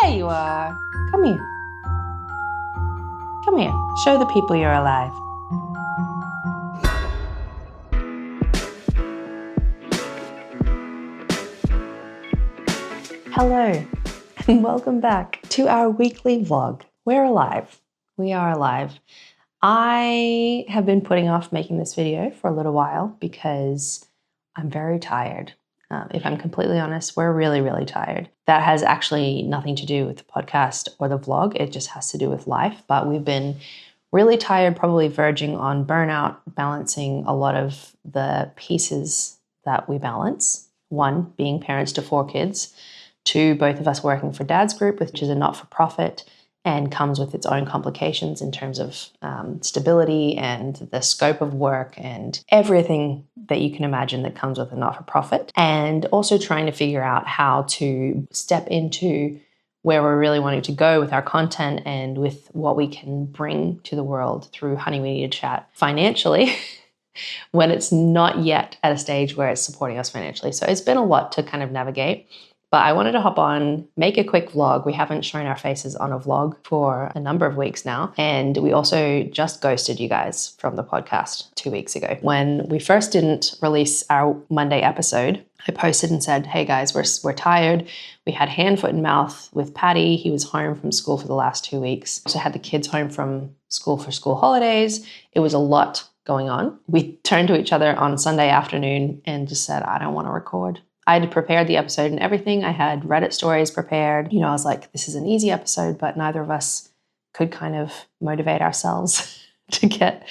There you are. Come here. Come here. Show the people you're alive. Hello, and welcome back to our weekly vlog. We're alive. We are alive. I have been putting off making this video for a little while because I'm very tired. If I'm completely honest, we're really tired. That has actually nothing to do with the podcast or the vlog. It just has to do with life. But we've been really tired, probably verging on burnout, balancing a lot of the pieces that we balance. One, being parents to 4 kids. 2, both of us working for Dad's Group, which is a not-for-profit and comes with its own complications in terms of stability and the scope of work and everything that you can imagine that comes with a not-for-profit. And also trying to figure out how to step into where we're really wanting to go with our content and with what we can bring to the world through Honey, We Need to Chat financially when it's not yet at a stage where it's supporting us financially. So it's been a lot to kind of navigate. But I wanted to hop on, make a quick vlog. We haven't shown our faces on a vlog for a number of weeks now. And we also just ghosted you guys from the podcast 2 weeks ago. When we first didn't release our Monday episode, I posted and said, hey guys, we're tired. We had hand, foot, and mouth with Patty. He was home from school for the last 2 weeks. Also had the kids home from school for school holidays. It was a lot going on. We turned to each other on Sunday afternoon and just said, I don't want to record. I had prepared the episode and everything. I had Reddit stories prepared. I was like, this is an easy episode, but neither of us could kind of motivate ourselves to get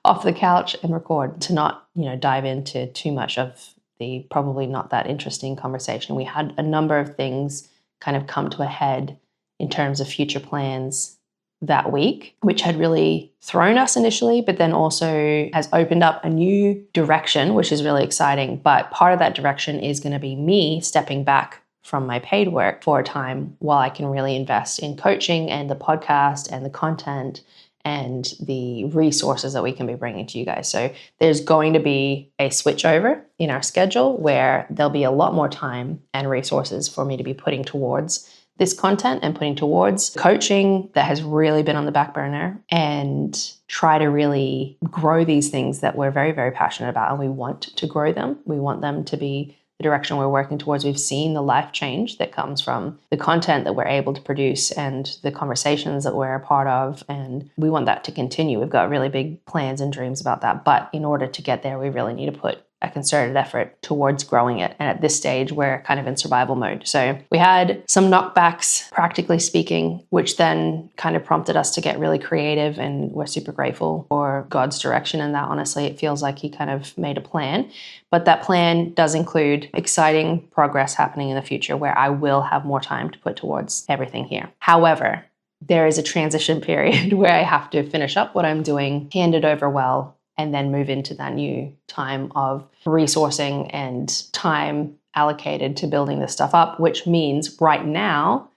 off the couch and record, to not, dive into too much of the probably not that interesting conversation. We had a number of things kind of come to a head in terms of future plans that week, which had really thrown us initially, but then also has opened up a new direction, which is really exciting. But part of that direction is going to be me stepping back from my paid work for a time while I can really invest in coaching and the podcast and the content and the resources that we can be bringing to you guys. So there's going to be a switch over in our schedule where there'll be a lot more time and resources for me to be putting towards this content and putting towards coaching that has really been on the back burner, and try to really grow these things that we're very passionate about, and we want to grow them. We want them to be the direction we're working towards. We've seen the life change that comes from the content that we're able to produce and the conversations that we're a part of, and we want that to continue. We've got really big plans and dreams about that, but in order to get there, we really need to put a concerted effort towards growing it. And at this stage, we're kind of in survival mode. So we had some knockbacks, practically speaking, which then kind of prompted us to get really creative. And we're super grateful for God's direction in that. Honestly, it feels like he kind of made a plan. But that plan does include exciting progress happening in the future where I will have more time to put towards everything here. However, there is a transition period where I have to finish up what I'm doing, hand it over well, and then move into that new time of resourcing and time allocated to building this stuff up, which means right now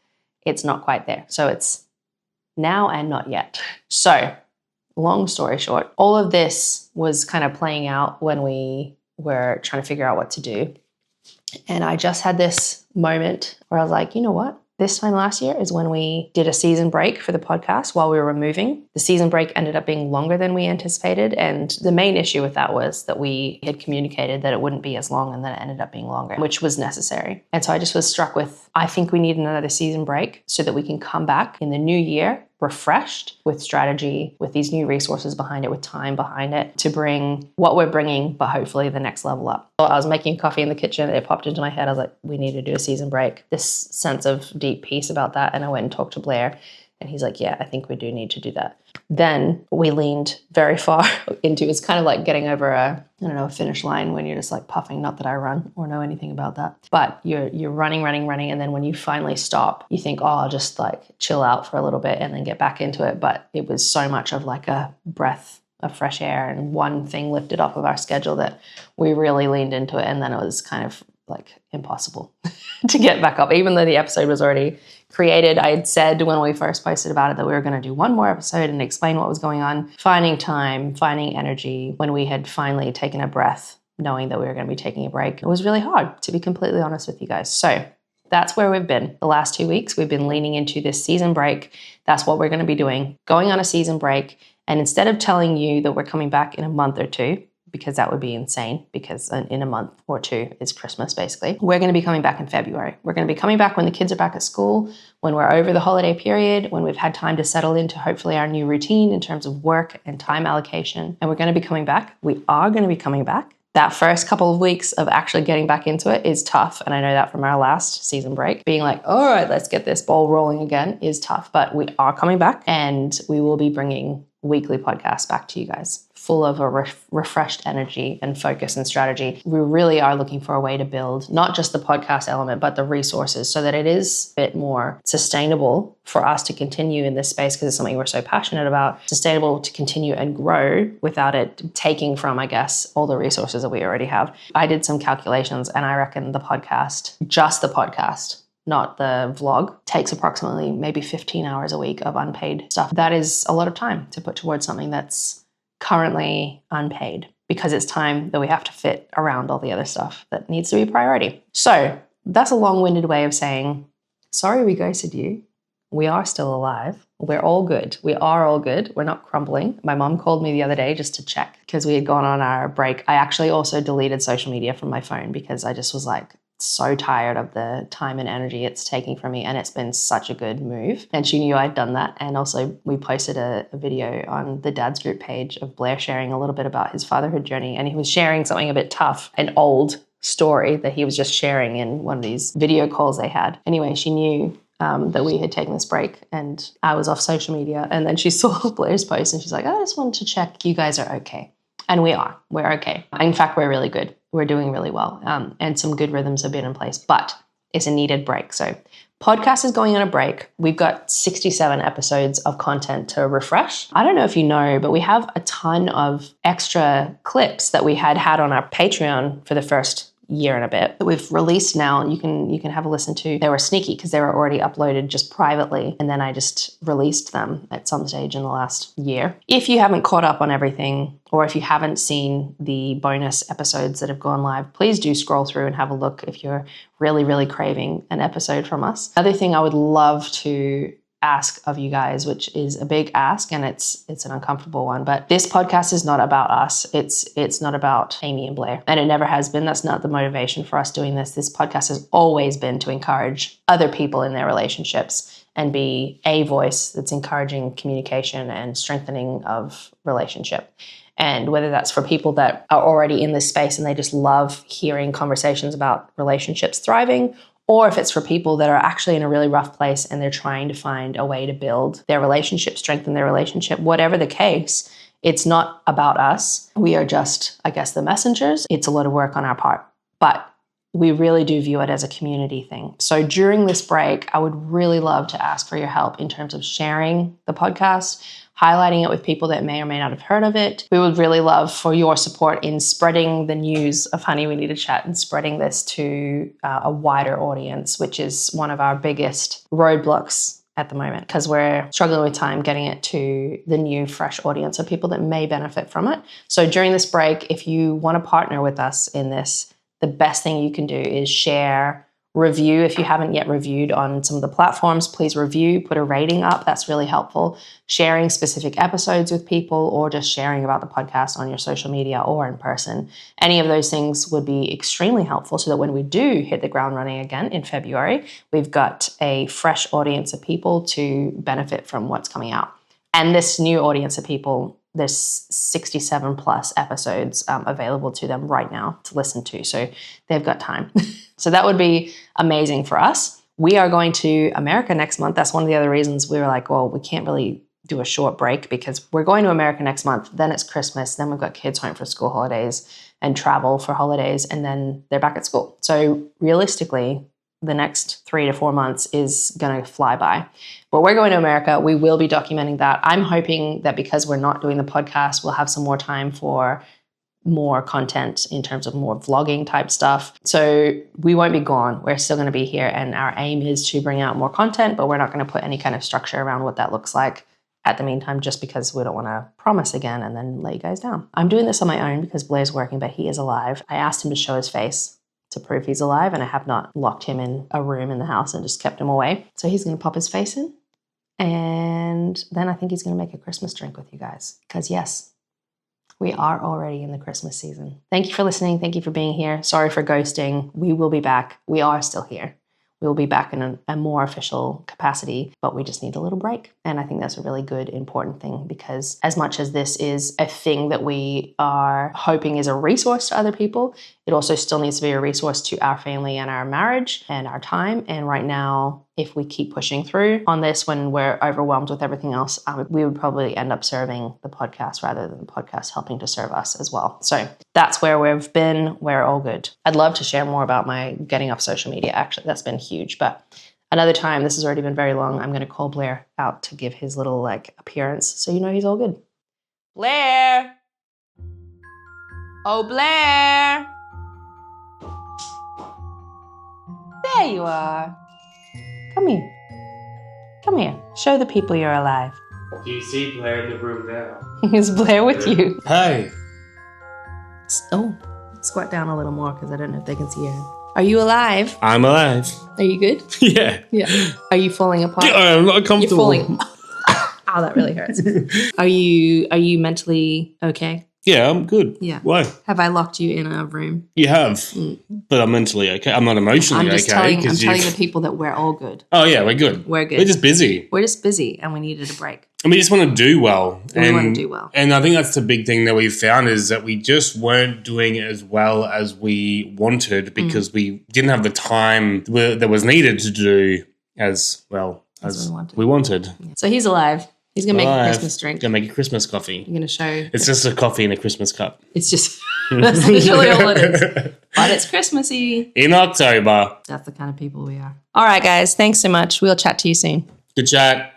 it's not quite there. So it's now and not yet. So long story short, all of this was kind of playing out when we were trying to figure out what to do. And I just had this moment where I was like, you know what? This time last year is when we did a season break for the podcast while we were moving. The season break ended up being longer than we anticipated. And the main issue with that was that we had communicated that it wouldn't be as long, and then it ended up being longer, which was necessary. And so I just was struck with, I think we need another season break so that we can come back in the new year refreshed with strategy, with these new resources behind it, with time behind it, to bring what we're bringing, but hopefully the next level up. So I was making coffee in the kitchen. It popped into my head. I was like, we need to do a season break. This sense of deep peace about that. And I went and talked to Blair, and he's like, yeah, I think we do need to do that. Then we leaned very far into, it's kind of like getting over a finish line when you're just like puffing. Not that I run or know anything about that, but you're running. And then when you finally stop, you think, oh, I'll just like chill out for a little bit and then get back into it. But it was so much of like a breath of fresh air, and one thing lifted off of our schedule that we really leaned into it. And then it was kind of like impossible to get back up. Even though the episode was already created, I had said when we first posted about it that we were going to do one more episode and explain what was going on. Finding time, finding energy when we had finally taken a breath, knowing that we were going to be taking a break, it was really hard, to be completely honest with you guys. So that's where we've been the last 2 weeks. We've been leaning into this season break. That's what we're going to be doing, going on a season break. And instead of telling you that we're coming back in a month or two, because that would be insane, because in a month or two is Christmas, basically. We're going to be coming back in February. We're going to be coming back when the kids are back at school, when we're over the holiday period, when we've had time to settle into hopefully our new routine in terms of work and time allocation. And we're going to be coming back. We are going to be coming back. That first couple of weeks of actually getting back into it is tough. And I know that from our last season break. Being like, all right, let's get this ball rolling again is tough. But we are coming back, and we will be bringing weekly podcasts back to you guys, full of a refreshed energy and focus and strategy. We really are looking for a way to build not just the podcast element, but the resources, so that it is a bit more sustainable for us to continue in this space, because it's something we're so passionate about, sustainable to continue and grow without it taking from, I guess, all the resources that we already have. I did some calculations, and I reckon the podcast, just the podcast, not the vlog, takes approximately maybe 15 hours a week of unpaid stuff. That is a lot of time to put towards something that's currently unpaid, because it's time that we have to fit around all the other stuff that needs to be a priority. So that's a long-winded way of saying, sorry we ghosted you. We are still alive. We're all good. We are all good. We're not crumbling. My mom called me the other day just to check, because we had gone on our break. I actually also deleted social media from my phone, because I just was like, so tired of the time and energy it's taking from me, and it's been such a good move. And she knew I'd done that. And also we posted a video on the Dad's Group page of Blair sharing a little bit about his fatherhood journey, and he was sharing something a bit tough, an old story that he was just sharing in one of these video calls they had. Anyway, she knew that we had taken this break, and I was off social media, and then she saw Blair's post and she's like, I just wanted to check you guys are okay. And we are. We're okay. In fact, we're really good. We're doing really well. And some good rhythms have been in place, but it's a needed break. So podcast is going on a break. We've got 67 episodes of content to refresh. I don't know if you know, but we have a ton of extra clips that we had on our Patreon for the first year and a bit that we've released now. You can have a listen to. They were sneaky because they were already uploaded just privately, and then I just released them at some stage in the last year. If you haven't caught up on everything, or if you haven't seen the bonus episodes that have gone live, please do scroll through and have a look if you're really, really craving an episode from us. Another thing I would love to ask of you guys, which is a big ask, and it's an uncomfortable one, but this podcast is not about us. It's not about Amy and Blair, and it never has been. That's not the motivation for us doing this. This podcast has always been to encourage other people in their relationships and be a voice that's encouraging communication and strengthening of relationship. And whether that's for people that are already in this space and they just love hearing conversations about relationships thriving, or if it's for people that are actually in a really rough place and they're trying to find a way to build their relationship, strengthen their relationship, whatever the case, it's not about us. We are just, I guess, the messengers. It's a lot of work on our part, but we really do view it as a community thing. So during this break, I would really love to ask for your help in terms of sharing the podcast, highlighting it with people that may or may not have heard of it. We would really love for your support in spreading the news of Honey, We Need to Chat, and spreading this to a wider audience, which is one of our biggest roadblocks at the moment, because we're struggling with time getting it to the new, fresh audience of people that may benefit from it. So during this break, if you want to partner with us in this, the best thing you can do is share, review. If you haven't yet reviewed on some of the platforms, please review, put a rating up. That's really helpful. Sharing specific episodes with people, or just sharing about the podcast on your social media or in person. Any of those things would be extremely helpful, so that when we do hit the ground running again in February, we've got a fresh audience of people to benefit from what's coming out. And this new audience of people, there's 67 plus episodes available to them right now to listen to. So they've got time. So that would be amazing for us. We are going to America next month. That's one of the other reasons we were like, well, we can't really do a short break, because we're going to America next month. Then it's Christmas. Then we've got kids home for school holidays and travel for holidays, and then they're back at school. So realistically, the next 3 to 4 months is going to fly by. But we're going to America. We will be documenting that. I'm hoping that because we're not doing the podcast, we'll have some more time for more content in terms of more vlogging type stuff. So we won't be gone. We're still going to be here. And our aim is to bring out more content, but we're not going to put any kind of structure around what that looks like at the meantime, just because we don't want to promise again and then let you guys down. I'm doing this on my own because Blair's working, but he is alive. I asked him to show his face to prove he's alive, and I have not locked him in a room in the house and just kept him away. So he's going to pop his face in, and then I think he's going to make a Christmas drink with you guys. Because yes, we are already in the Christmas season. Thank you for listening. Thank you for being here. Sorry for ghosting. We will be back. We are still here. We will be back in a more official capacity, but we just need a little break. And I think that's a really good, important thing, because as much as this is a thing that we are hoping is a resource to other people, it also still needs to be a resource to our family and our marriage and our time. And right now, if we keep pushing through on this when we're overwhelmed with everything else, we would probably end up serving the podcast rather than the podcast helping to serve us as well. So that's where we've been. We're all good. I'd love to share more about my getting off social media. Actually, that's been huge. But another time, this has already been very long, I'm going to call Blair out to give his little appearance so you know he's all good. Blair! Oh, Blair! There you are. Come here. Come here. Show the people you're alive. Do you see Blair in the room now? Is Blair with you? Hey. Oh, squat down a little more because I don't know if they can see you. Are you alive? I'm alive. Are you good? Yeah. Yeah. Are you falling apart? I'm not comfortable. You're falling. Ow, that really hurts. Are you mentally okay? Yeah, I'm good. Yeah. Why? Have I locked you in a room? You have. But I'm mentally okay. I'm not emotionally I'm okay. I'm telling the people that we're all good. Oh, yeah, we're good. We're good. We're just busy. We're just busy and we needed a break. And we just want to do well. We want to do well. And I think that's the big thing that we found is that we just weren't doing as well as we wanted because we didn't have the time that was needed to do as well as we wanted. Yeah. So he's alive. He's going to make a Christmas drink. Going to make a Christmas coffee. You're going to show. It's just a coffee in a Christmas cup. It's just, that's literally all it is. But it's Christmassy. In October. That's the kind of people we are. All right, guys. Thanks so much. We'll chat to you soon. Good chat.